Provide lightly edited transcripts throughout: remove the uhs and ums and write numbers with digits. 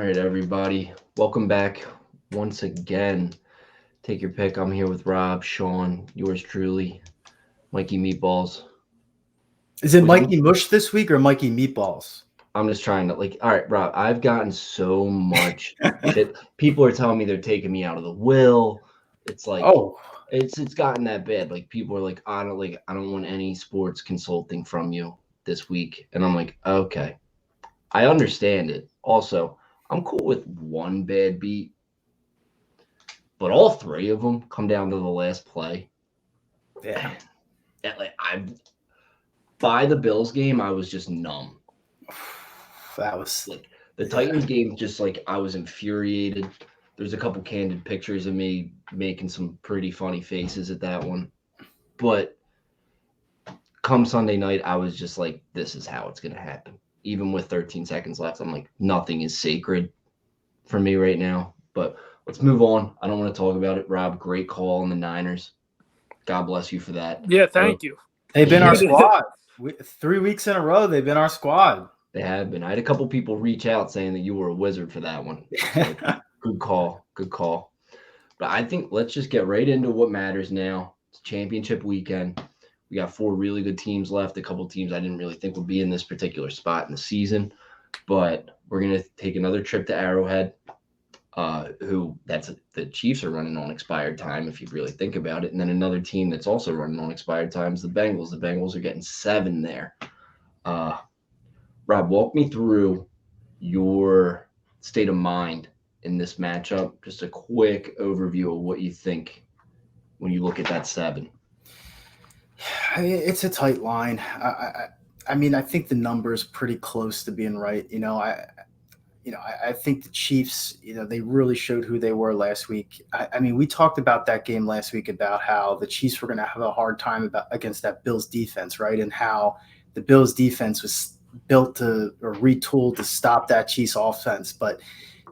right, everybody. Welcome back once again. Take your pick. I'm here with Rob, Sean, yours truly, Mikey Meatballs. Is it Which Mikey Mush this week or Mikey Meatballs? I'm just trying to all right, Rob, I've gotten so much shit. People are telling me they're taking me out of the will. It's like Oh, it's gotten that bad. Like people are like, I don't want any sports consulting from you this week. And I'm like, okay. I understand it. Also, I'm cool with one bad beat. But all three of them come down to the last play. yeah. I by the Bills game, I was just numb. That was, Like the yeah. Titans game, just like I was infuriated. There's a couple candid pictures of me making some pretty funny faces at that one. But come Sunday night, I was just like, this is how it's gonna happen. Even with 13 seconds left, I'm like, nothing is sacred for me right now. But let's move on. I don't want to talk about it. Rob, great call on the Niners. God bless you for that. Yeah, thank you. They've been our Yeah, squad. 3 weeks in a row, they've been our squad. they have been. I had a couple people reach out saying that you were a wizard for that one. So good call. Good call. But I think let's just get right into what matters now. It's championship weekend. We got four really good teams left. A couple teams I didn't really think would be in this particular spot in the season. But we're going to take another trip to Arrowhead. The Chiefs are running on expired time, if you really think about it. And then another team that's also running on expired time is the Bengals. The Bengals are getting 7 there. Rob, walk me through your state of mind in this matchup. Just a quick overview of what you think when you look at that 7. It's a tight line. I mean, I think the number is pretty close to being right. I think the Chiefs, they really showed who they were last week. I mean, we talked about that game last week about how the Chiefs were going to have a hard time against that Bills defense, right? And how the Bills defense was built or retooled to stop that Chiefs offense. But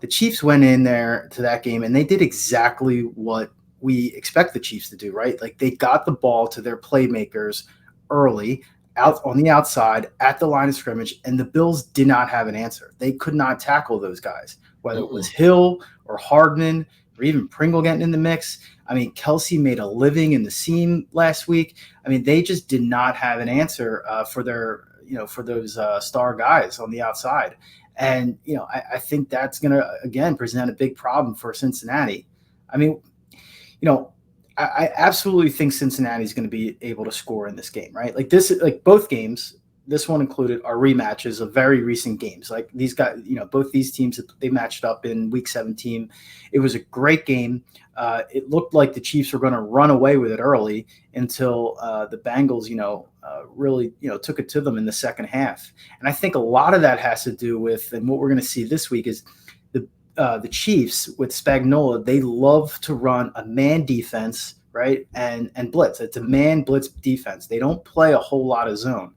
the Chiefs went in there to that game and they did exactly what we expect the Chiefs to do, right? Like they got the ball to their playmakers early, out on the outside at the line of scrimmage, and the Bills did not have an answer. They could not tackle those guys, whether it was Hill or Hardman or even Pringle getting in the mix. I mean, Kelsey made a living in the seam last week. I mean, they just did not have an answer for those star guys on the outside. And, I think that's going to, again, present a big problem for Cincinnati. I mean, I absolutely think Cincinnati is going to be able to score in this game, right? Like both games, this one included, are rematches of very recent games. Like these guys, both these teams, they matched up in Week 17. It was a great game. It looked like the Chiefs were going to run away with it early until the Bengals, really, took it to them in the second half. And I think a lot of that has to do with, and what we're going to see this week is the Chiefs with Spagnuolo, they love to run a man defense, right? And blitz. It's a man blitz defense. They don't play a whole lot of zone.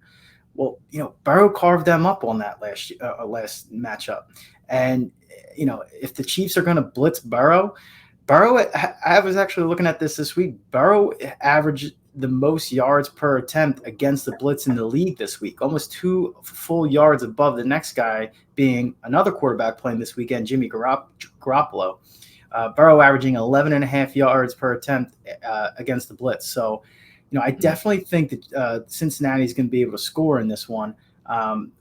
Well, Burrow carved them up on that last matchup. And, if the Chiefs are going to blitz Burrow, I was actually looking at this week. Burrow averaged the most yards per attempt against the blitz in the league this week, almost 2 full yards above the next guy being another quarterback playing this weekend, Jimmy Garoppolo. Burrow averaging 11.5 yards per attempt against the blitz. So, I definitely think that Cincinnati is going to be able to score in this one.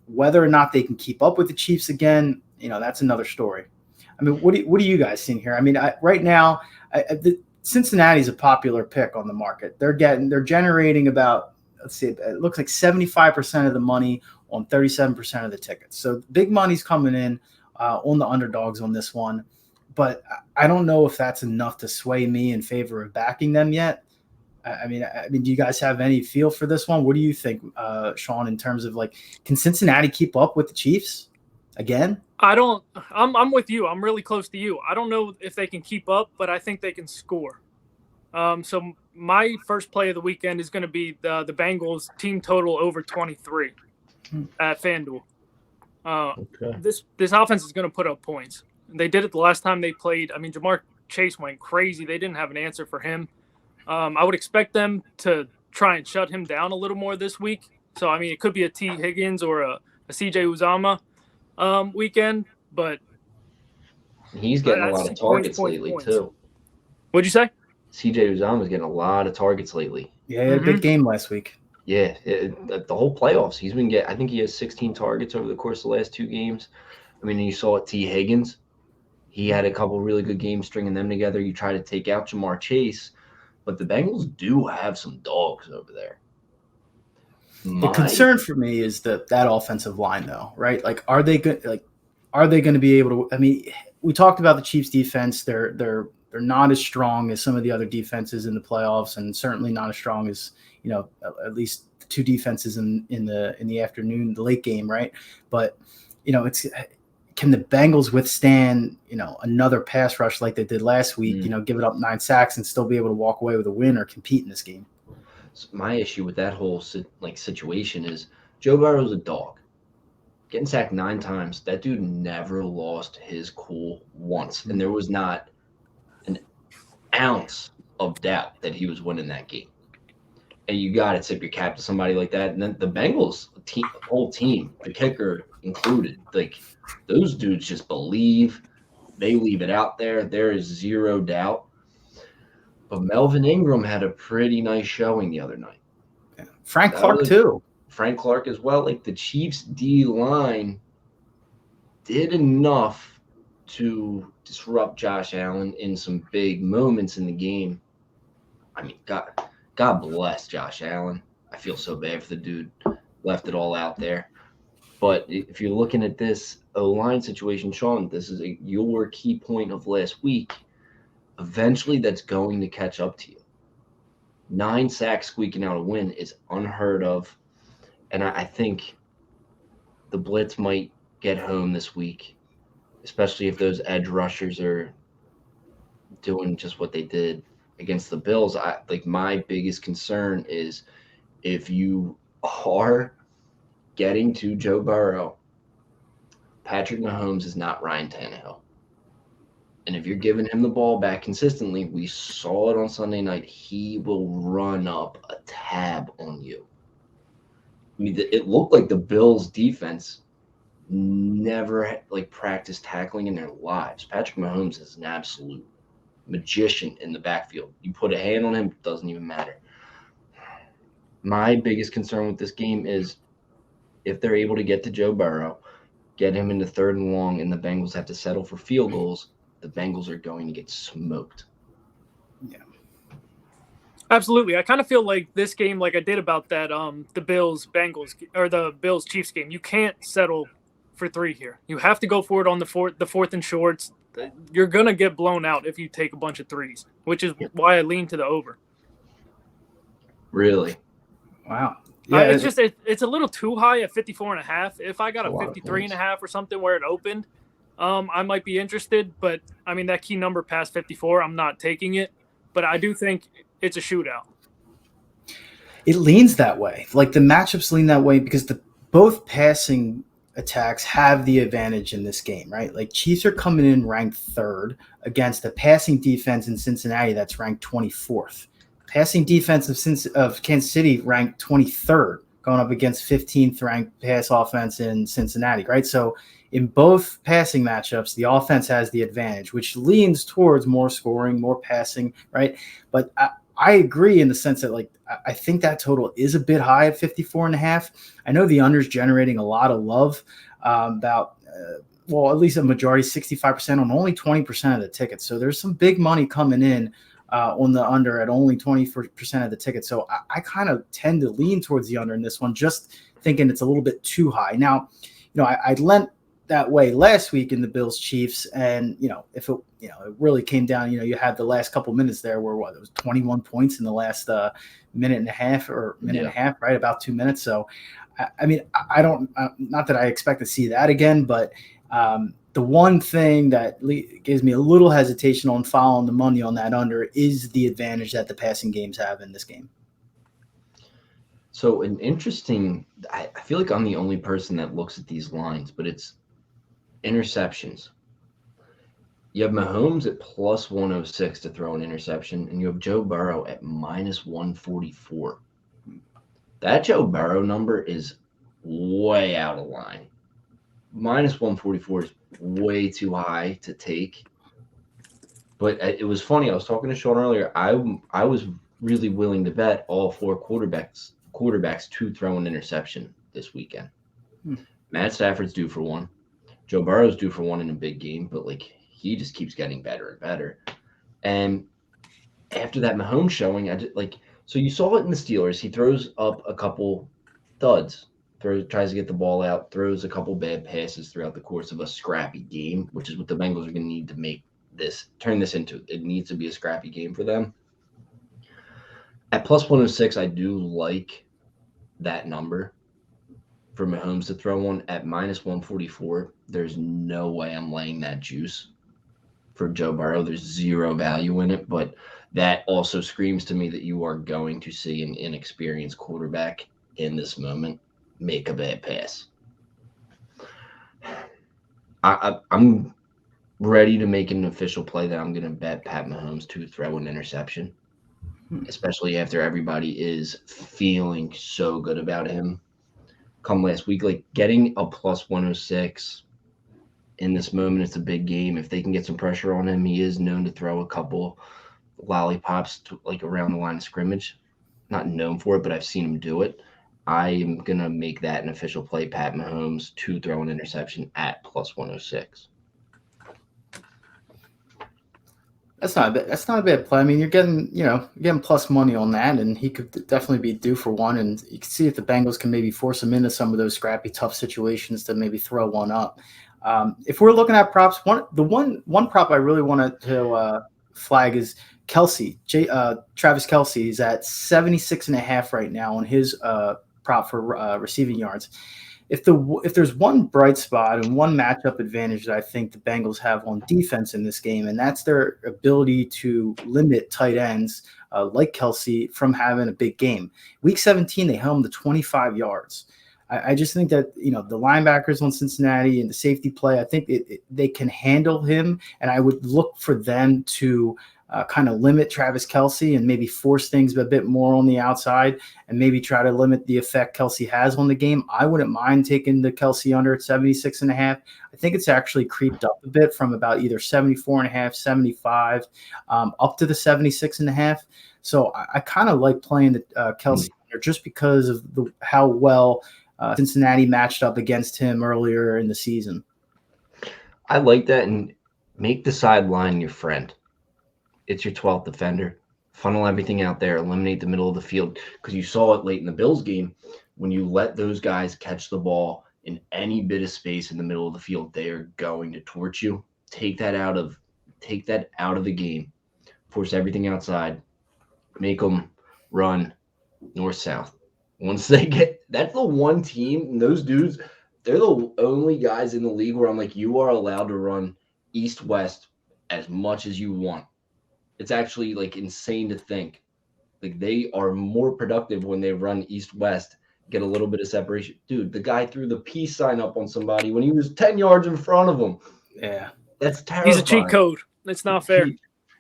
Whether or not they can keep up with the Chiefs again, that's another story. I mean, what are you guys seeing here? I mean, right now, Cincinnati is a popular pick on the market. They're generating about, let's see, it looks like 75% of the money on 37% of the tickets. So big money's coming in on the underdogs on this one. But I don't know if that's enough to sway me in favor of backing them yet. I mean, do you guys have any feel for this one? What do you think, Sean, in terms of can Cincinnati keep up with the Chiefs again? I'm with you. I'm really close to you. I don't know if they can keep up, but I think they can score. So my first play of the weekend is going to be the Bengals team total over 23 at FanDuel. Okay. This offense is going to put up points. They did it the last time they played. I mean, Jamar Chase went crazy. They didn't have an answer for him. I would expect them to try and shut him down a little more this week. So, I mean, it could be a T. Higgins or a CJ Uzama weekend, but He's getting a I lot see of targets points. lately too. What'd you say? CJ Uzomah's getting a lot of targets lately. Yeah, he had a big game last week. Yeah, the whole playoffs, he's been I think he has 16 targets over the course of the last 2 games. I mean, you saw it, T. Higgins. He had a couple really good games stringing them together. You try to take out Jamar Chase, but the Bengals do have some dogs over there. The concern for me is that offensive line, though, right? Like, are they good? Like, are they going to be able to? I mean, we talked about the Chiefs' defense. They're not as strong as some of the other defenses in the playoffs, and certainly not as strong as at least the two defenses in the afternoon, the late game, right? But it's. Can the Bengals withstand, another pass rush like they did last week, give it up 9 sacks and still be able to walk away with a win or compete in this game? So my issue with that whole situation is Joe Burrow's a dog. Getting sacked 9 times, that dude never lost his cool once. And there was not an ounce of doubt that he was winning that game. And you got to tip your cap to somebody like that. And then the Bengals whole team, the kicker included, like those dudes just believe. They leave it out there. There is zero doubt. But Melvin Ingram had a pretty nice showing the other night. Yeah. Frank Clark too. Frank Clark as well. Like the Chiefs D line did enough to disrupt Josh Allen in some big moments in the game. I mean, God bless Josh Allen. I feel so bad for the dude. Left it all out there. But if you're looking at this O-line situation, Sean, this is your key point of last week. Eventually, that's going to catch up to you. 9 sacks squeaking out a win is unheard of. And I think the blitz might get home this week, especially if those edge rushers are doing just what they did against the Bills. My biggest concern is if you are getting to Joe Burrow, Patrick Mahomes is not Ryan Tannehill. And if you're giving him the ball back consistently, we saw it on Sunday night, he will run up a tab on you. I mean, it looked like the Bills' defense never practiced tackling in their lives. Patrick Mahomes is an absolute magician in the backfield. You put a hand on him, it doesn't even matter. My biggest concern with this game is if they're able to get to Joe Burrow, get him into 3rd and long, and the Bengals have to settle for field goals, the Bengals are going to get smoked. Yeah. Absolutely. I kind of feel like this game, like I did about that, the Bills-Bengals or the Bills-Chiefs game, you can't settle for 3 here. You have to go for it on the fourth and shorts. You're going to get blown out if you take a bunch of 3s, which is why I lean to the over. Really? Wow. Yeah, it's a little too high at 54.5. If I got a 53.5 or something where it opened, I might be interested. But I mean, that key number past 54, I'm not taking it. But I do think it's a shootout. It leans that way. Like the matchups lean that way because both passing attacks have the advantage in this game, right? Like Chiefs are coming in ranked 3rd against a passing defense in Cincinnati that's ranked 24th. Passing defense of Kansas City ranked 23rd, going up against 15th ranked pass offense in Cincinnati, right? So in both passing matchups, the offense has the advantage, which leans towards more scoring, more passing, right? But I agree in the sense that I think that total is a bit high at 54.5. I know the under's generating a lot of love, at least a majority, 65% on only 20% of the tickets. So there's some big money coming in on the under at only 20% of the tickets. So I kind of tend to lean towards the under in this one, just thinking it's a little bit too high. Now, I lent that way last week in the Bills Chiefs. And, if it really came down, you had the last couple minutes there where it was 21 points in the last minute and a half, right? About 2 minutes. So, I mean, I don't, not that I expect to see that again, but the one thing that gives me a little hesitation on following the money on that under is the advantage that the passing games have in this game. So I feel like I'm the only person that looks at these lines, but it's interceptions. You have Mahomes at plus 106 to throw an interception, and you have Joe Burrow at minus 144. That Joe Burrow number is way out of line. minus 144 is way too high to take. But it was funny. I was talking to Sean earlier. I was really willing to bet all four quarterbacks to throw an interception this weekend. Matt Stafford's due for one. Joe Burrow's due for one in a big game, but like he just keeps getting better and better. And after that Mahomes showing, so you saw it in the Steelers. He throws up a couple thuds, tries to get the ball out, throws a couple bad passes throughout the course of a scrappy game, which is what the Bengals are going to need to make turn this into. It needs to be a scrappy game for them. At plus 106, I do like that number for Mahomes to throw one. At minus 144, there's no way I'm laying that juice for Joe Burrow. There's zero value in it, but that also screams to me that you are going to see an inexperienced quarterback in this moment make a bad pass. I'm ready to make an official play that I'm going to bet Pat Mahomes to throw an interception, especially after everybody is feeling so good about him come last week. Like getting a plus 106 in this moment, it's a big game. If they can get some pressure on him, he is known to throw a couple lollipops like around the line of scrimmage. Not known for it, but I've seen him do it. I am going to make that an official play, Pat Mahomes to throw an interception at plus 106. That's not a bad play. I mean, you're getting plus money on that, and he could definitely be due for one. And you can see if the Bengals can maybe force him into some of those scrappy, tough situations to maybe throw one up. If we're looking at props, one prop I really wanted to flag is Kelce. Travis Kelce is at 76.5 right now on his prop for receiving yards. If there's one bright spot and one matchup advantage that I think the Bengals have on defense in this game, and that's their ability to limit tight ends like Kelce from having a big game. Week 17, they held him to 25 yards. I just think that the linebackers on Cincinnati and the safety play, I think they can handle him, and I would look for them to kind of limit Travis Kelce and maybe force things a bit more on the outside and maybe try to limit the effect Kelce has on the game. I wouldn't mind taking the Kelce under at 76.5. I think it's actually creeped up a bit from about either 74.5, 75 up to the 76.5. So I kind of like playing the Kelce under just because of how well Cincinnati matched up against him earlier in the season. I like that, and make the sideline your friend. It's your 12th defender. Funnel everything out there. Eliminate the middle of the field, because you saw it late in the Bills game. When you let those guys catch the ball in any bit of space in the middle of the field, they are going to torch you. Take that out of the game. Force everything outside. Make them run north-south. Once they get – that's the one team, and those dudes, they're the only guys in the league where I'm like, you are allowed to run east-west as much as you want. It's actually like insane to think. Like they are more productive when they run east-west, get a little bit of separation. Dude, the guy threw the peace sign up on somebody when he was 10 yards in front of him. Yeah. That's terrifying. He's a cheat code. It's not fair.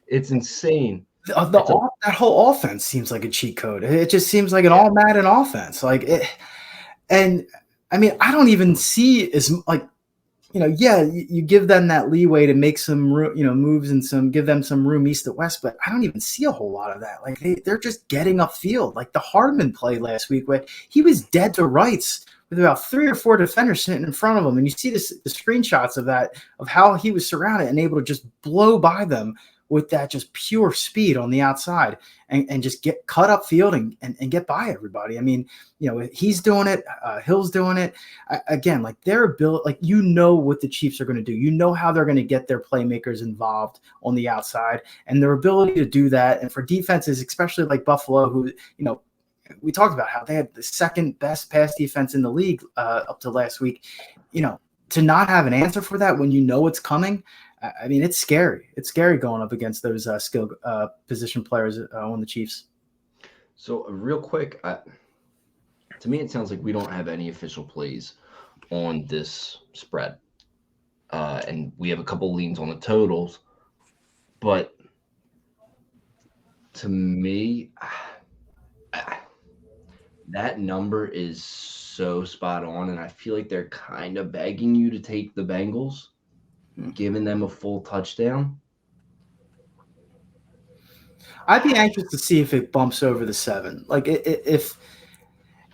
It's insane. That whole offense seems like a cheat code. It just seems like an all Madden offense. And I mean, I don't even see as like, you give them that leeway to make some moves and give them some room east to west, but I don't even see a whole lot of that. Like they're just getting upfield. Like the Hardman play last week where he was dead to rights with about 3 or 4 defenders sitting in front of him. And you see the screenshots of how he was surrounded and able to just blow by them with that just pure speed on the outside and just get cut up field and get by everybody. I mean, he's doing it. Hill's doing it. Again, like their ability, like what the Chiefs are going to do. You know how they're going to get their playmakers involved on the outside and their ability to do that. And for defenses, especially like Buffalo, who, we talked about how they had the second best pass defense in the league up to last week, to not have an answer for that when it's coming. I mean, it's scary. It's scary going up against those skill position players on the Chiefs. So real quick, to me, it sounds like we don't have any official plays on this spread. And we have a couple leans on the totals. But to me, that number is so spot on, and I feel like they're kind of begging you to take the Bengals, giving them a full touchdown. I'd be anxious to see if it bumps over the 7. Like if,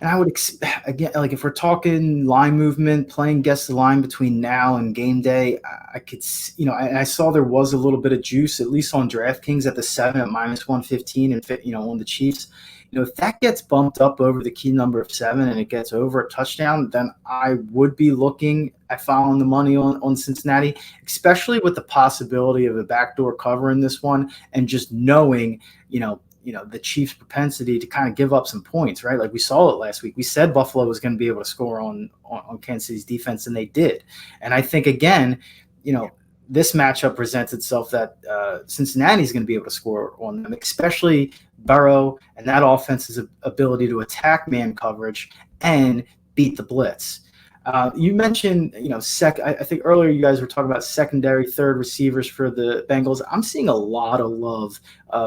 and I would again, like if we're talking line movement, playing guess the line between now and game day, I could, I saw there was a little bit of juice, at least on DraftKings at the 7 at -115, and on the Chiefs. If that gets bumped up over the key number of 7 and it gets over a touchdown, then I would be looking at following the money on Cincinnati, especially with the possibility of a backdoor cover in this one, and just knowing, the Chiefs' propensity to kind of give up some points, right? Like we saw it last week. We said Buffalo was going to be able to score on Kansas City's defense, and they did. And I think, again, this matchup presents itself that Cincinnati is going to be able to score on them, especially Burrow and that offense's ability to attack man coverage and beat the blitz. You mentioned, I think earlier you guys were talking about secondary, third receivers for the Bengals. I'm seeing a lot of love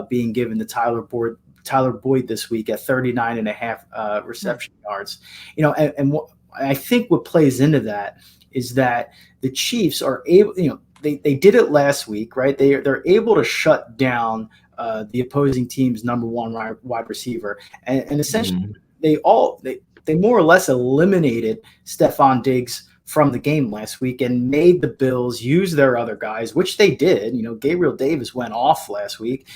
being given to Tyler Boyd this week at 39.5 reception yards. I think what plays into that is that the Chiefs are able, they did it last week, right? They're able to shut down the opposing team's number one wide receiver, and essentially they more or less eliminated Stephon Diggs from the game last week and made the Bills use their other guys, which they did. Gabriel Davis went off last week.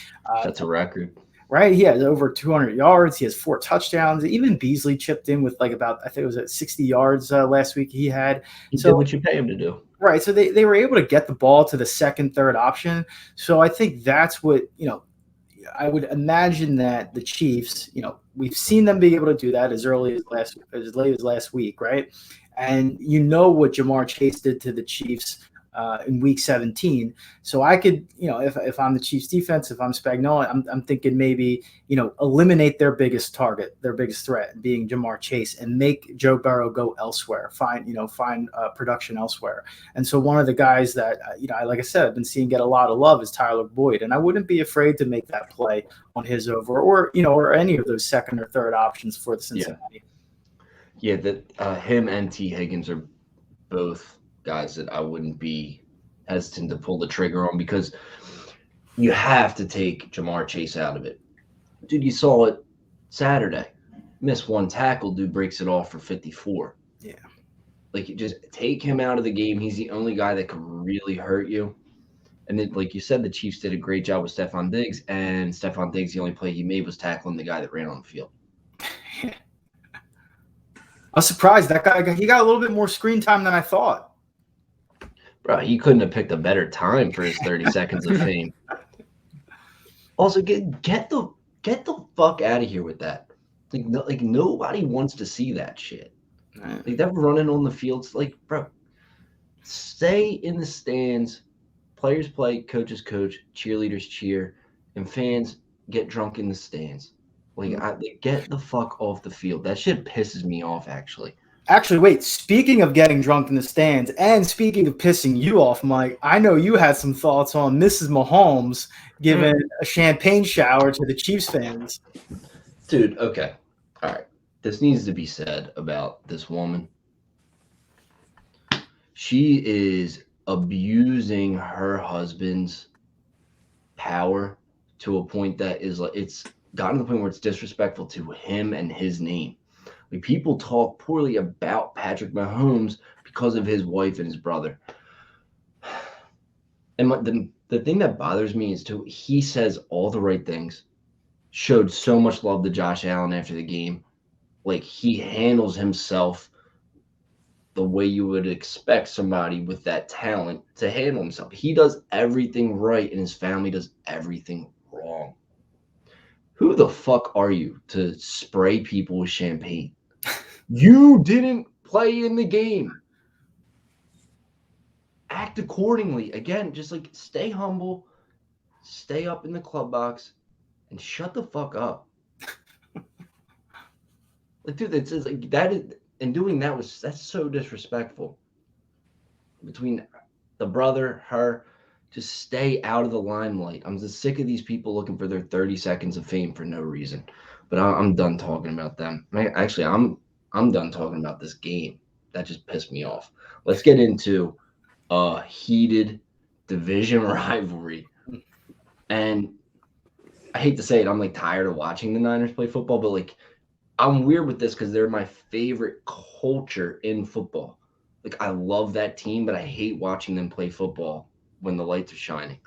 That's a record. Right. He has over 200 yards. He has 4 touchdowns. Even Beasley chipped in with I think it was at 60 yards last week he had. He did what you pay him to do. Right. So they were able to get the ball to the second, third option. So I think that's what, I would imagine that the Chiefs, we've seen them be able to do that as late as last week, right? And what Jamar Chase did to the Chiefs in Week 17. So I could, if I'm the Chiefs defense, if I'm Spagnuolo, I'm thinking maybe, eliminate their biggest target, their biggest threat being Jamar Chase, and make Joe Burrow go elsewhere, find production elsewhere. And so one of the guys that, like I said, I've been seeing get a lot of love is Tyler Boyd. And I wouldn't be afraid to make that play on his over or any of those second or third options for the Cincinnati. Yeah, that him and T. Higgins are both guys that I wouldn't be hesitant to pull the trigger on, because you have to take Jamar Chase out of it. Dude, you saw it Saturday. Miss one tackle, dude breaks it off for 54. Yeah. Like, you just take him out of the game. He's the only guy that could really hurt you. And then, like you said, the Chiefs did a great job with Stephon Diggs, and Stephon Diggs, the only play he made was tackling the guy that ran on the field. I was surprised. That guy, he got a little bit more screen time than I thought. Bro, he couldn't have picked a better time for his 30 seconds of fame. Also, get the fuck out of here with that. Like nobody wants to see that shit. Like that running on the fields. Like, bro, stay in the stands. Players play, coaches coach, cheerleaders cheer, and fans get drunk in the stands. Like, get the fuck off the field. That shit pisses me off, actually. Actually, wait, speaking of getting drunk in the stands and speaking of pissing you off, Mike, I know you had some thoughts on Mrs. Mahomes giving a champagne shower to the Chiefs fans. Dude, okay. All right. This needs to be said about this woman. She is abusing her husband's power to a point that is like, it's gotten to the point where it's disrespectful to him and his name. Like, people talk poorly about Patrick Mahomes because of his wife and his brother. And the thing that bothers me is, too, he says all the right things, showed so much love to Josh Allen after the game. Like, he handles himself the way you would expect somebody with that talent to handle himself. He does everything right, and his family does everything wrong. Who the fuck are you to spray people with champagne? You didn't play in the game. Act accordingly. Again, just like stay humble, stay up in the club box, and shut the fuck up. Like, dude, it's like that is, and doing that that's so disrespectful. Between the brother, her, just stay out of the limelight. I'm just sick of these people looking for their 30 seconds of fame for no reason. But I'm done talking about them. Actually, I'm done talking about this game. That just pissed me off. Let's get into a heated division rivalry. And I hate to say it, I'm like tired of watching the Niners play football, but like I'm weird with this because they're my favorite culture in football. Like I love that team, but I hate watching them play football when the lights are shining.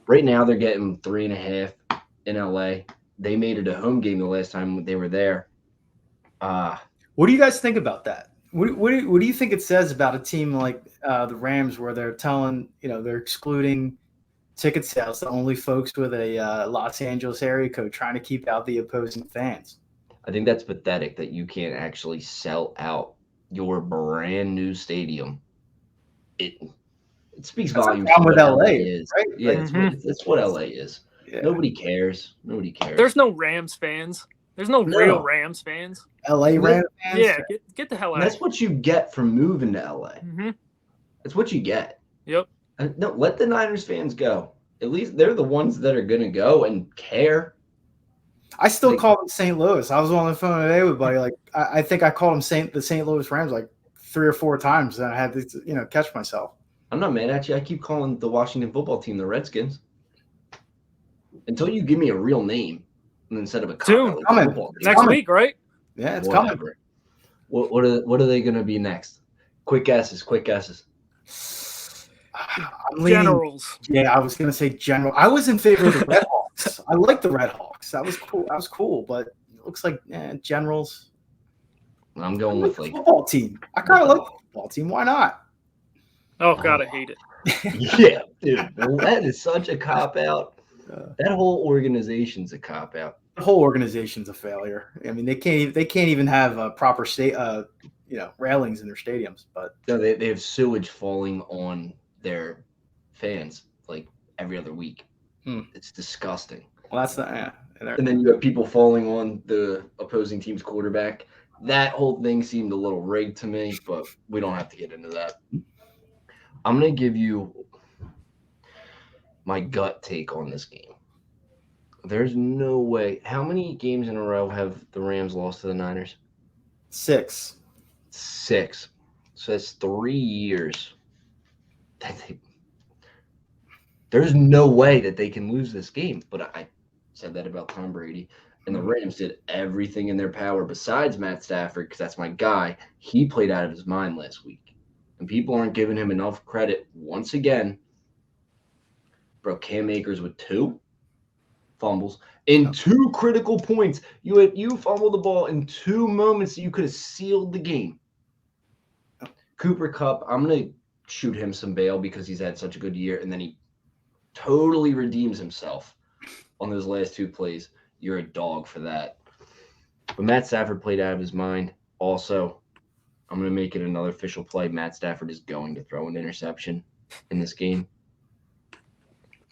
Right now they're getting 3.5 in LA. They made it a home game the last time they were there. What do you guys think about that? What do you think it says about a team like the Rams, where they're telling, they're excluding ticket sales to only folks with a Los Angeles area code, trying to keep out the opposing fans? I think that's pathetic that you can't actually sell out your brand new stadium. It speaks volumes to with what LA is. right? Yeah, Like, it's what LA is. Yeah. Nobody cares. There's no Rams fans. There's no real Rams fans. LA Rams fans? Yeah, get the hell out. That's what you get from moving to LA. Mm-hmm. That's what you get. Yep. No, let the Niners fans go. At least they're the ones that are going to go and care. I still call them St. Louis. I was on the phone today with buddy. Like I think I called them the St. Louis Rams like 3 or 4 times, and I had to catch myself. I'm not mad at you. I keep calling the Washington football team the Redskins until you give me a real name instead of a Soon. Next week, right? Yeah, it's coming. What are they going to be next? Quick guesses. Generals. Yeah, I was going to say General. I was in favor of the Red Hawks. I like the Red Hawks. That was cool. But it looks like Generals. I'm going with the football team. I kind of like the football team. Why not? Oh God, I hate it. Yeah, dude, that is such a cop out. That whole organization's a cop out. The whole organization's a failure. I mean, they can't even have a proper railings in their stadiums. But no, they have sewage falling on their fans like every other week. It's disgusting. Well, that's not. Yeah. And then you have people falling on the opposing team's quarterback. That whole thing seemed a little rigged to me, but we don't have to get into that. I'm going to give you my gut take on this game. There's no way. How many games in a row have the Rams lost to the Niners? 6. So that's 3 years. There's no way that they can lose this game. But I said that about Tom Brady. And the Rams did everything in their power besides Matt Stafford, because that's my guy. He played out of his mind last week. And people aren't giving him enough credit. Once again, bro, Cam Akers with 2 fumbles in 2 critical points. You fumbled the ball in 2 moments that you could have sealed the game. Cooper Kupp, I'm going to shoot him some bail because he's had such a good year, and then he totally redeems himself on those last 2 plays. You're a dog for that. But Matt Stafford played out of his mind. Also, I'm going to make it another official play. Matt Stafford is going to throw an interception in this game.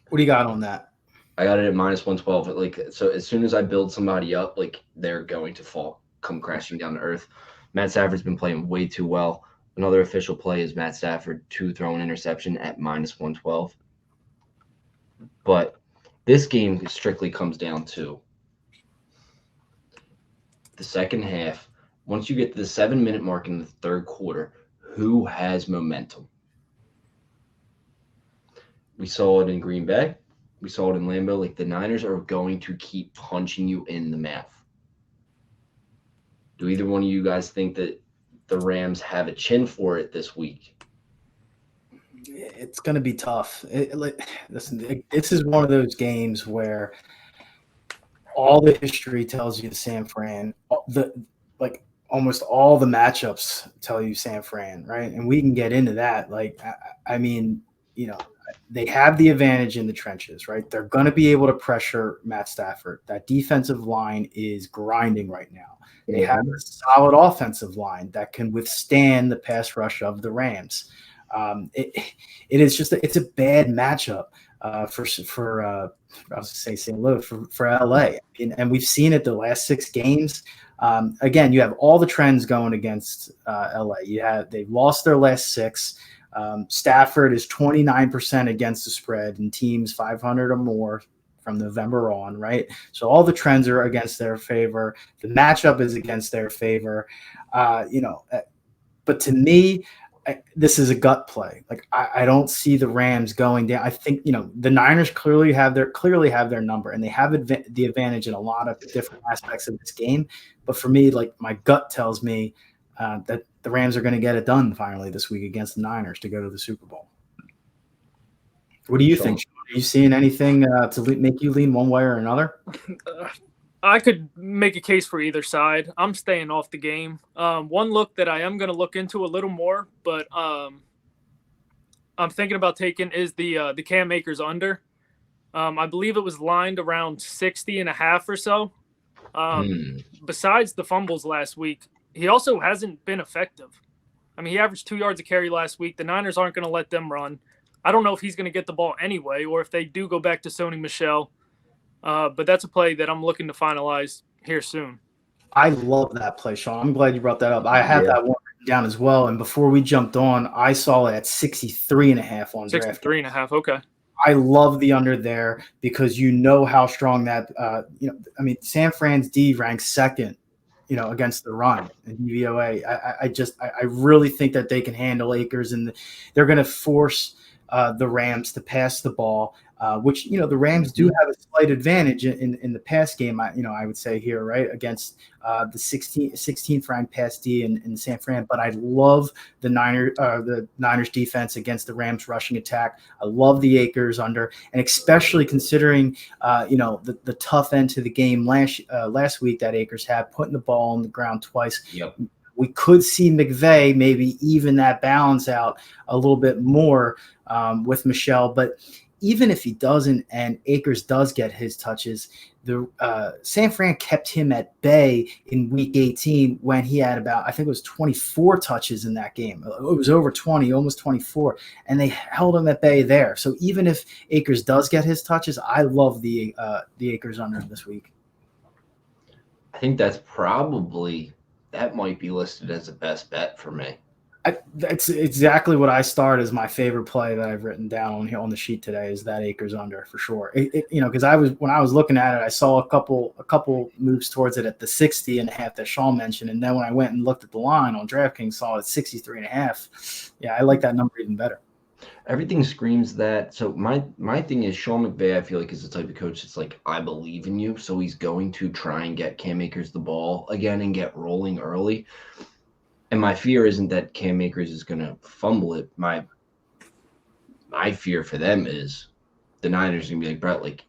What do you got on that? I got it at -112. So as soon as I build somebody up, they're going to come crashing down to earth. Matt Stafford's been playing way too well. Another official play is Matt Stafford to throw an interception at -112. But this game strictly comes down to the second half. Once you get to the 7-minute mark in the third quarter, who has momentum? We saw it in Green Bay. We saw it in Lambeau. The Niners are going to keep punching you in the mouth. Do either one of you guys think that the Rams have a chin for it this week? It's going to be tough. Listen, this is one of those games where all the history tells you San Fran. Almost all the matchups tell you San Fran, right? And we can get into that. They have the advantage in the trenches, right? They're going to be able to pressure Matt Stafford. That defensive line is grinding right now. They have a solid offensive line that can withstand the pass rush of the Rams. It's a bad matchup for I was going to say St. Louis for LA, and we've seen it the last 6 games. Again, you have all the trends going against LA. They've lost their last 6. Stafford is 29% against the spread in teams 500 or more from November on, right? So all the trends are against their favor. The matchup is against their favor. But to me, this is a gut play. Like I don't see the Rams going down. I think the Niners clearly have their number, and they have the advantage in a lot of different aspects of this game. But for me, like my gut tells me that the Rams are going to get it done finally this week against the Niners to go to the Super Bowl. What do you think, Sean? Are you seeing anything to make you lean one way or another? I could make a case for either side. I'm staying off the game. One look that I am going to look into a little more, but I'm thinking about taking is the Cam Akers under. I believe it was lined around 60.5 or so. Besides the fumbles last week, he also hasn't been effective. I mean, he averaged 2 yards a carry last week. The Niners aren't going to let them run. I don't know if he's going to get the ball anyway, or if they do go back to Sony Michel. But that's a play that I'm looking to finalize here soon. I love that play, Sean. I'm glad you brought that up. I have that one written down as well. And before we jumped on, I saw it at 63.5 on draft. 63.5, okay. I love the under there because you know how strong that San Fran's D ranks second, against the run in DVOA. I really think that they can handle Akers, and they're going to force the Rams to pass the ball, which the Rams do have a slight advantage in the pass game. I would say here, right, against the 16th ranked pass D in San Fran. But I love the Niners defense against the Rams rushing attack. I love the Akers under, and especially considering the tough end to the game last week that Akers had, putting the ball on the ground twice. Yep. We could see McVay maybe even that balance out a little bit more with Michel. But even if he doesn't and Akers does get his touches, the San Fran kept him at bay in week 18 when he had about, I think it was 24 touches in that game. It was over 20, almost 24, and they held him at bay there. So even if Akers does get his touches, I love the Akers under this week. I think that might be listed as the best bet for me. That's exactly what I start as my favorite play that I've written down on the sheet today, is that Akers under for sure. Because when I was looking at it, I saw a couple moves towards it at the 60.5 that Sean mentioned, and then when I went and looked at the line on DraftKings, saw it 63.5. Yeah, I like that number even better. Everything screams that. So my thing is, Sean McVay, I feel like, is the type of coach that's like, I believe in you. So he's going to try and get Cam Akers the ball again and get rolling early. And my fear isn't that Cam Akers is going to fumble it. My fear for them is the Niners are going to be like, Brett, like,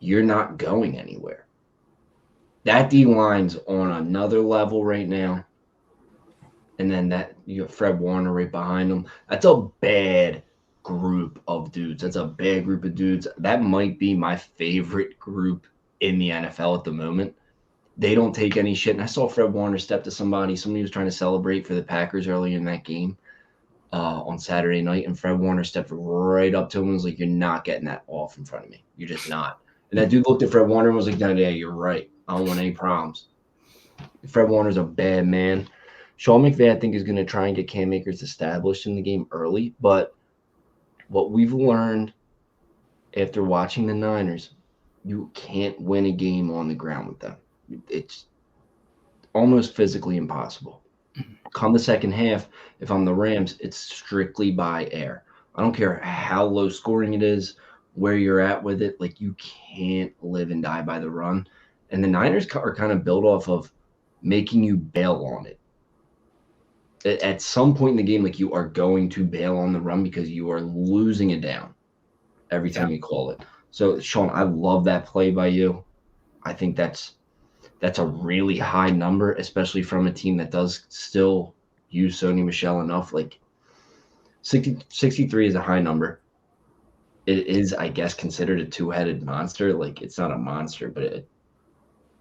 you're not going anywhere. That D-line's on another level right now. And then you have Fred Warner right behind him. That's a bad group of dudes. That might be my favorite group in the NFL at the moment. They don't take any shit. And I saw Fred Warner step to somebody. Somebody was trying to celebrate for the Packers earlier in that game on Saturday night. And Fred Warner stepped right up to him and was like, you're not getting that off in front of me. You're just not. And that dude looked at Fred Warner and was like, yeah, you're right. I don't want any problems. Fred Warner's a bad man. Sean McVay, I think, is going to try and get Cam Akers established in the game early. But what we've learned after watching the Niners, you can't win a game on the ground with them. It's almost physically impossible. Come the second half, if I'm the Rams, it's strictly by air. I don't care how low scoring it is, where you're at with it. Like, you can't live and die by the run. And the Niners are kind of built off of making you bail on it. At some point in the game, like, you are going to bail on the run because you are losing it down every time you call it. So, Sean, I love that play by you. I think that's a really high number, especially from a team that does still use Sony Michel enough. Like, 63 is a high number. It is, I guess, considered a two-headed monster. Like, it's not a monster, but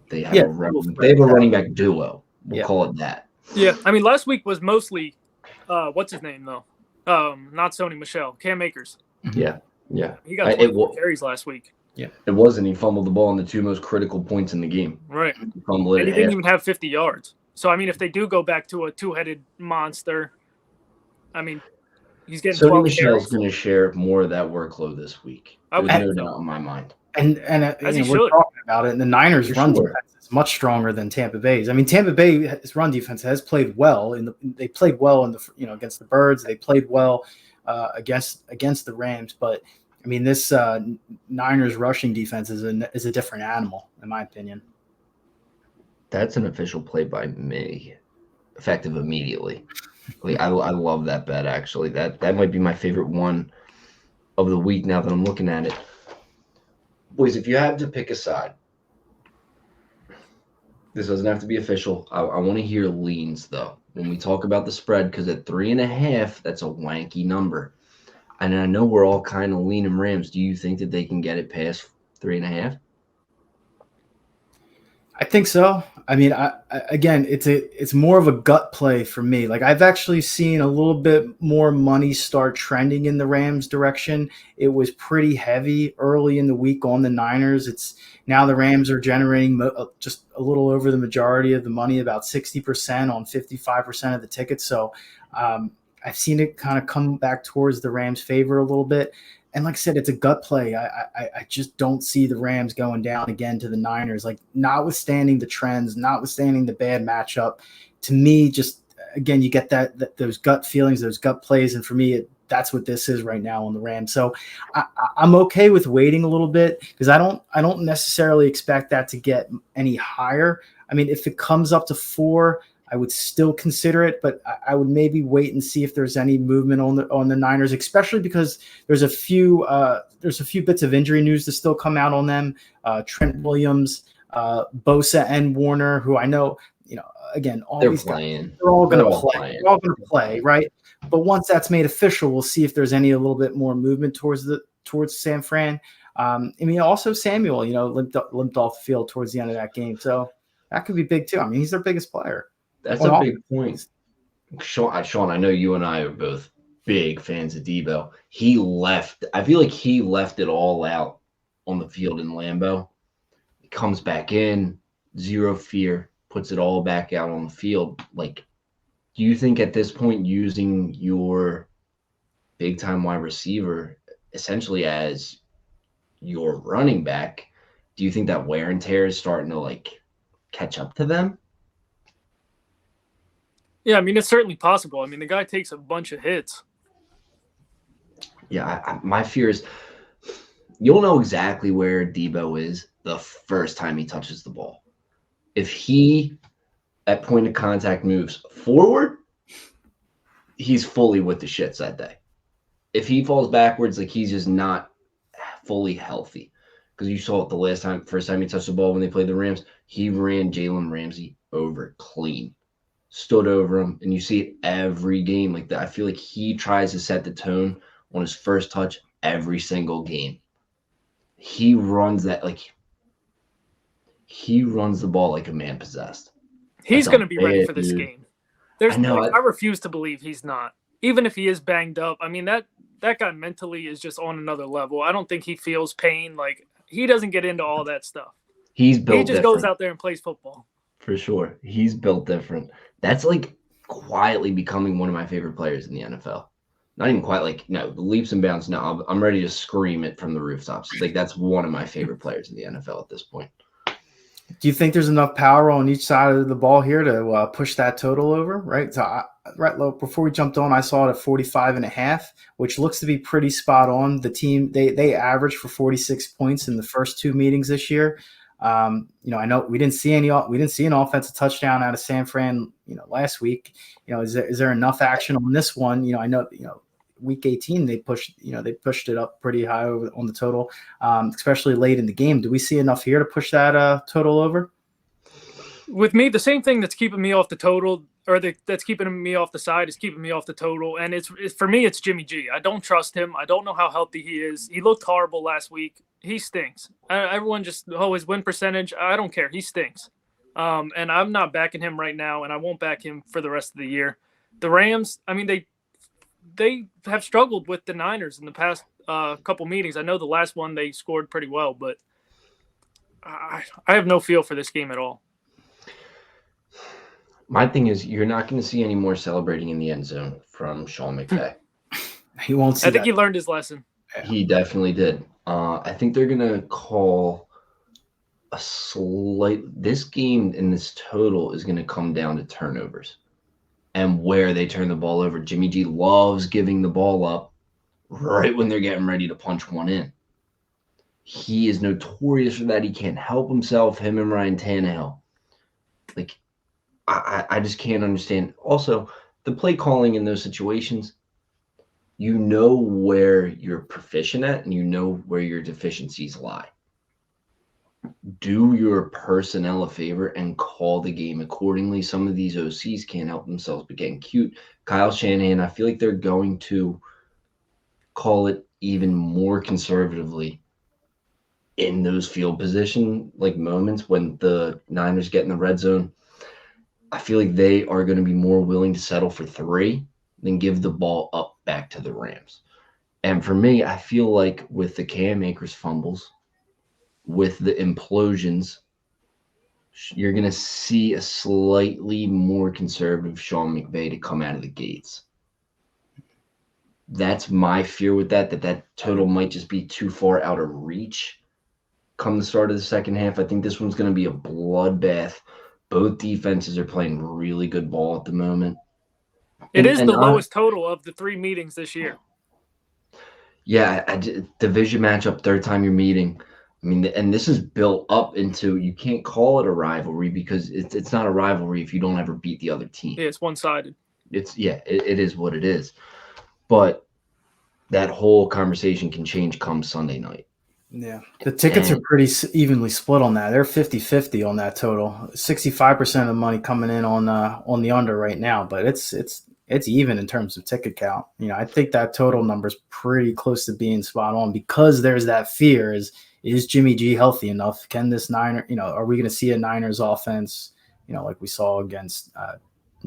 they have a running back duo. We'll call it that. Yeah, I mean, last week was mostly, what's his name, though? Not Sony Michel, Cam Akers. Yeah. He got 24 carries last week. Yeah. It wasn't. He fumbled the ball on the two most critical points in the game. Right. And he didn't even have 50 yards. So, I mean, if they do go back to a two-headed monster, I mean, he's getting 12 carries. Sony Michel's going to share more of that workload this week. There's no doubt in my mind. And As he we're should. talking about it, and the Niners' For run sure. defense is much stronger than Tampa Bay's. I mean, Tampa Bay's run defense has played well. They played well against the Birds. They played well against the Rams. But I mean, this Niners rushing defense is a different animal, in my opinion. That's an official play by me, effective immediately. Like I love that bet actually. That might be my favorite one of the week now that I'm looking at it. Boys, if you had to pick a side, this doesn't have to be official. I want to hear leans though when we talk about the spread, because at 3.5, that's a wanky number. And I know we're all kind of leaning Rams. Do you think that they can get it past 3.5? I think so. I mean, again, it's more of a gut play for me. Like I've actually seen a little bit more money start trending in the Rams direction. It was pretty heavy early in the week on the Niners. It's now the Rams are generating just a little over the majority of the money, about 60% on 55% of the tickets. So I've seen it kind of come back towards the Rams' favor a little bit. And like I said, it's a gut play. I just don't see the Rams going down again to the Niners. Like notwithstanding the trends, notwithstanding the bad matchup, to me, just again, you get those gut feelings, those gut plays, and for me, that's what this is right now on the Rams. So I'm okay with waiting a little bit because I don't necessarily expect that to get any higher. I mean, if it comes up to 4, I would still consider it, but I would maybe wait and see if there's any movement on the Niners, especially because there's a few bits of injury news to still come out on them. Trent Williams, Bosa, and Warner, who I know, again, all these guys, they're all going to play. They're all going to play, right? But once that's made official, we'll see if there's a little bit more movement towards San Fran. I mean, also Samuel, limped off the field towards the end of that game, so that could be big too. I mean, he's their biggest player. That's a big point. Sean, I know you and I are both big fans of Debo. I feel like he left it all out on the field in Lambeau. He comes back in, zero fear, puts it all back out on the field. Like, do you think at this point, using your big-time wide receiver essentially as your running back, do you think that wear and tear is starting to, catch up to them? Yeah, I mean, it's certainly possible. I mean, the guy takes a bunch of hits. Yeah, my fear is you'll know exactly where Debo is the first time he touches the ball. If he, at point of contact, moves forward, he's fully with the shits that day. If he falls backwards, he's just not fully healthy. Because you saw it first time he touched the ball when they played the Rams, he ran Jalen Ramsey over clean. Stood over him, and you see it every game like that. I feel like he tries to set the tone on his first touch every single game. He runs he runs the ball like a man possessed. He's going to be ready for this game. I refuse to believe he's not. Even if he is banged up, I mean, that guy mentally is just on another level. I don't think he feels pain. He doesn't get into all that stuff. He just goes out there and plays football. For sure. He's built different. That's quietly becoming one of my favorite players in the NFL. Not even quite the leaps and bounds. No, I'm ready to scream it from the rooftops. That's one of my favorite players in the NFL at this point. Do you think there's enough power on each side of the ball here to push that total over? Right. So before we jumped on, I saw it at 45.5, which looks to be pretty spot on. The team, they averaged for 46 points in the first 2 meetings this year. I know we didn't see an offensive touchdown out of San Fran, last week. Is there enough action on this one? I know, week 18, they pushed it up pretty high on the total, especially late in the game. Do we see enough here to push that total over? With me, the same thing that's keeping me off the total, or that's keeping me off the side, is keeping me off the total. And it's for me, it's Jimmy G. I don't trust him. I don't know how healthy he is. He looked horrible last week. He stinks. Everyone just, his win percentage, I don't care. He stinks. And I'm not backing him right now, and I won't back him for the rest of the year. The Rams, I mean, they have struggled with the Niners in the past couple meetings. I know the last one they scored pretty well, but I have no feel for this game at all. My thing is, you're not going to see any more celebrating in the end zone from Sean McVay. He won't see I think he learned his lesson. He definitely did. I think they're gonna call a slight. This game in this total is gonna come down to turnovers and where they turn the ball over. Jimmy G loves giving the ball up right when they're getting ready to punch one in. He is notorious for that. He can't help himself. Him and Ryan Tannehill. Like, I just can't understand. Also, the play calling in those situations, you know where you're proficient at and you know where your deficiencies lie. Do your personnel a favor and call the game accordingly. Some of these OCs can't help themselves but getting cute. Kyle Shanahan, I feel like they're going to call it even more conservatively in those field position like moments when the Niners get in the red zone. I feel like they are going to be more willing to settle for 3 than give the ball up back to the Rams. And for me, I feel like with the Cam Akers fumbles, with the implosions, you're going to see a slightly more conservative Sean McVay to come out of the gates. That's my fear with that total might just be too far out of reach come the start of the second half. I think this one's going to be a bloodbath. Both defenses are playing really good ball at the moment. It is the lowest total of the 3 meetings this year. Yeah, division matchup, third time you're meeting. I mean, and this is built up into, you can't call it a rivalry because it's not a rivalry if you don't ever beat the other team. Yeah, it's one-sided. It is what it is. But that whole conversation can change come Sunday night. Yeah, the tickets are pretty evenly split on that. They're 50-50 on that total. 65% of the money coming in on the under right now, but it's even in terms of ticket count. You know, I think that total number is pretty close to being spot on because there's that fear: is Jimmy G healthy enough? Can this Niner? You know, are we going to see a Niners offense? You know, like we saw against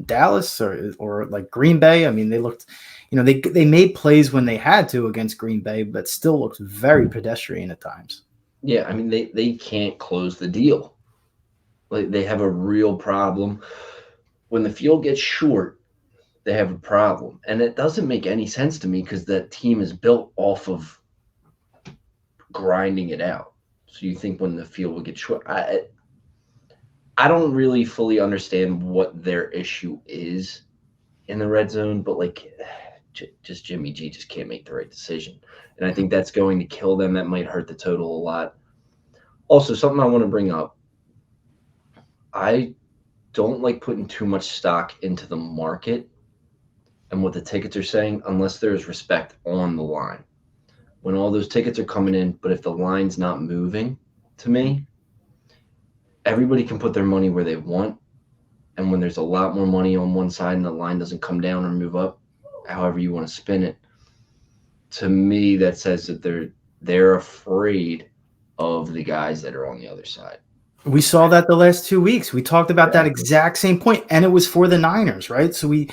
Dallas or like Green Bay. I mean, they looked, you know, they made plays when they had to against Green Bay, but still looked very pedestrian at times. Yeah, I mean, they can't close the deal. Like, they have a real problem. When the field gets short, they have a problem. And it doesn't make any sense to me because that team is built off of grinding it out. So you think when the field will get short, I don't really fully understand what their issue is in the red zone, but like just Jimmy G just can't make the right decision. And I think that's going to kill them. That might hurt the total a lot. Also, something I want to bring up. I don't like putting too much stock into the market and what the tickets are saying unless there's respect on the line. When all those tickets are coming in, but if the line's not moving, to me, everybody can put their money where they want. And when there's a lot more money on one side and the line doesn't come down or move up, however you want to spin it, to me, that says that they're afraid of the guys that are on the other side. We saw that the last 2 weeks. We talked about that exact same point, and it was for the Niners, right? So we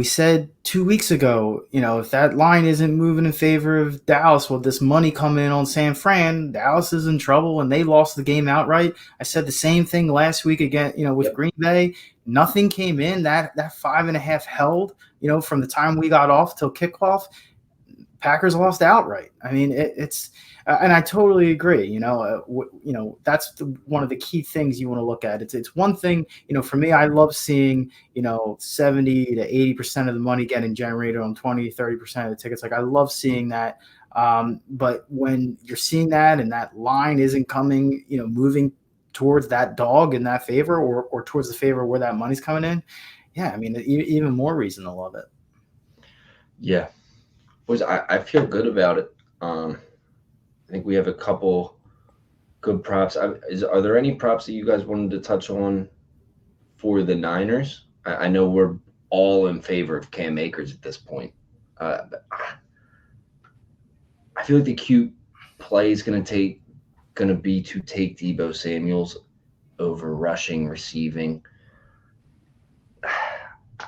said 2 weeks ago, you know, if that line isn't moving in favor of Dallas, well, this money coming in on San Fran, Dallas is in trouble, and they lost the game outright. I said the same thing last week again, you know, with Green Bay. Nothing came in. That 5.5 held, you know, from the time we got off till kickoff. Packers lost outright. I mean, it's and I totally agree. You know, that's one of the key things you want to look at. It's one thing, you know, for me, I love seeing, you know, 70 to 80% of the money getting generated on 20, 30% of the tickets. Like, I love seeing that. But when you're seeing that and that line isn't coming, you know, moving towards that dog in that favor or towards the favor where that money's coming in, yeah, I mean, even more reason to love it. Yeah. I feel good about it. I think we have a couple good props. Are there any props that you guys wanted to touch on for the Niners? I know we're all in favor of Cam Akers at this point. I feel like the cute play is going to be to take Deebo Samuels over rushing, receiving.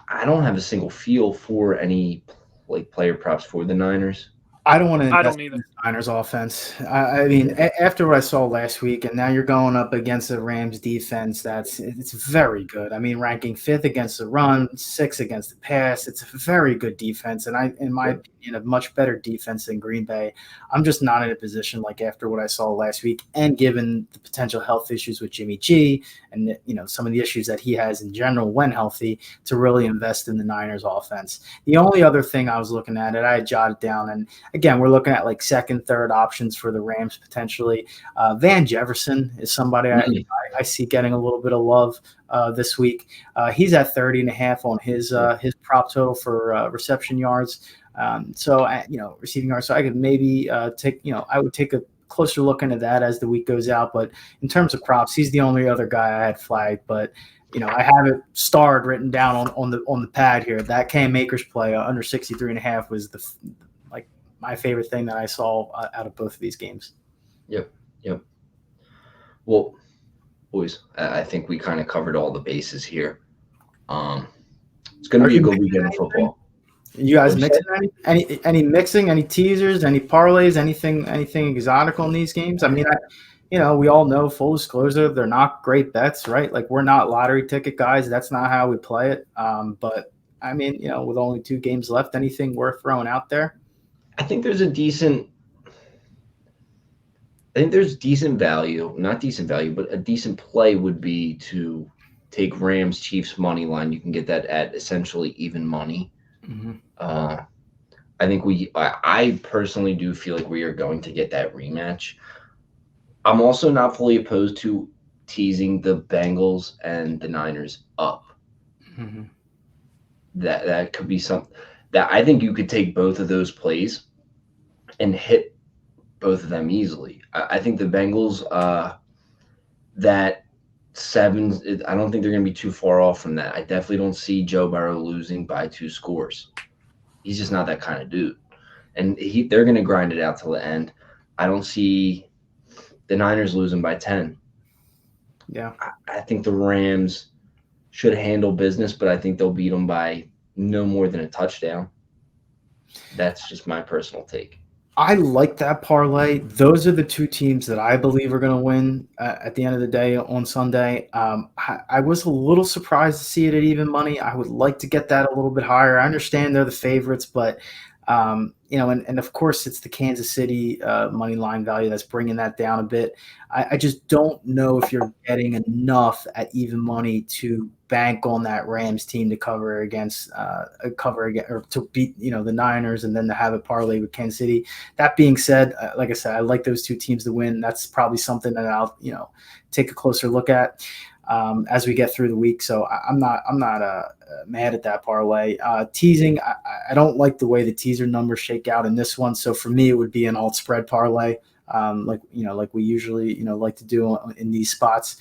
I don't have a single feel for any like player props for the Niners. I don't want to I invest don't in either. the Niners offense. I mean, after what I saw last week, and now you're going up against the Rams defense it's very good. I mean, ranking 5th against the run, 6th against the pass. It's a very good defense, and in my opinion, a much better defense than Green Bay. I'm just not in a position like after what I saw last week, and given the potential health issues with Jimmy G, and some of the issues that he has in general when healthy, to really invest in the Niners offense. The only other thing I was looking at it, I had jotted down, and again, we're looking at like second, third options for the Rams potentially. Van Jefferson is somebody I see getting a little bit of love this week. He's at 30.5 on his prop total for reception yards. Receiving yards. So I could maybe I would take a closer look into that as the week goes out. But in terms of props, he's the only other guy I had flagged. But I have it starred written down on the pad here. That Cam Akers play under 63.5 was my favorite thing that I saw out of both of these games. Yep. Well, boys, I think we kind of covered all the bases here. It's going to be a good weekend of football. You guys mixing any mixing, any teasers, any parlays, anything exotic on these games? I mean, we all know, full disclosure, they're not great bets, right? Like, we're not lottery ticket guys. That's not how we play it. But I mean, with only 2 games left, anything worth throwing out there? I think there's decent value, not decent value, but a decent play would be to take Rams Chiefs money line. You can get that at essentially even money. Mm-hmm. I personally do feel like we are going to get that rematch. I'm also not fully opposed to teasing the Bengals and the Niners up. Mm-hmm. That could be something that I think you could take both of those plays and hit both of them easily. I think the Bengals, that 7, I don't think they're going to be too far off from that. I definitely don't see Joe Burrow losing by 2 scores. He's just not that kind of dude. And they're going to grind it out till the end. I don't see the Niners losing by 10. Yeah. I think the Rams should handle business, but I think they'll beat them by no more than a touchdown. That's just my personal take. I like that parlay. Those are the 2 teams that I believe are going to win at the end of the day on Sunday. I was a little surprised to see it at even money. I would like to get that a little bit higher. I understand they're the favorites, but and of course it's the Kansas City money line value that's bringing that down a bit. I just don't know if you're getting enough at even money to bank on that Rams team to cover against or to beat the Niners, and then to have a parlay with Kansas City. That being said, like I said, I like those 2 teams to win. That's probably something that I'll take a closer look at as we get through the week. So I'm not mad at that parlay. Teasing, I don't like the way the teaser numbers shake out in this one. So for me, it would be an alt spread parlay. Like we usually like to do in these spots.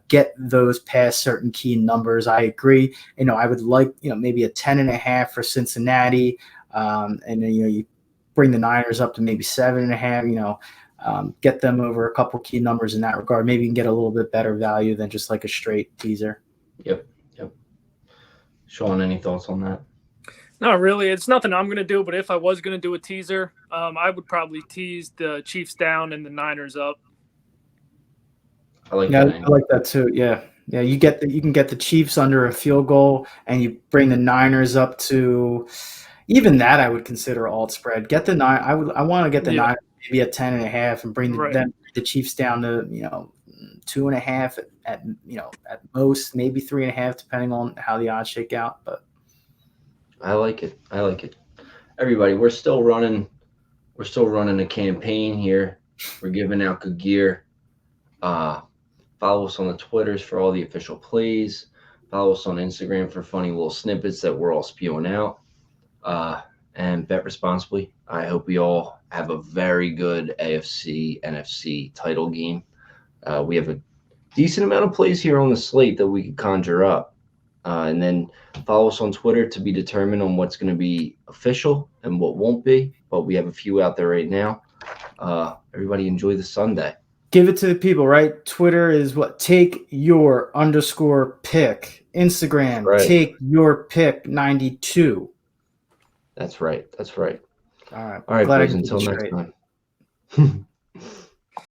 Get those past certain key numbers. I agree. I would like maybe a 10.5 for Cincinnati, and then you bring the Niners up to maybe 7.5. Get them over a couple key numbers in that regard. Maybe you can get a little bit better value than just like a straight teaser. Yep. Sean, any thoughts on that? Not really. It's nothing I'm going to do, but if I was going to do a teaser, I would probably tease the Chiefs down and the Niners up. I like that too. Yeah. You can get the Chiefs under a field goal, and you bring the Niners up to even that. I would consider alt spread. Get the 9. I want to get the Niners maybe at 10.5 and bring the Chiefs down to 2.5 at most, maybe 3.5, depending on how the odds shake out. But I like it. Everybody, we're still running a campaign here. We're giving out good gear. Follow us on the Twitters for all the official plays. Follow us on Instagram for funny little snippets that we're all spewing out. And bet responsibly. I hope we all have a very good AFC, NFC title game. We have a decent amount of plays here on the slate that we could conjure up. And then follow us on Twitter to be determined on what's going to be official and what won't be. But we have a few out there right now. Everybody enjoy the Sunday. Give it to the people, right? Twitter is what? Take your _pick. Instagram, Take your pick 92. That's right. All right. All right, Glad I boys. could keep Until it next straight. time.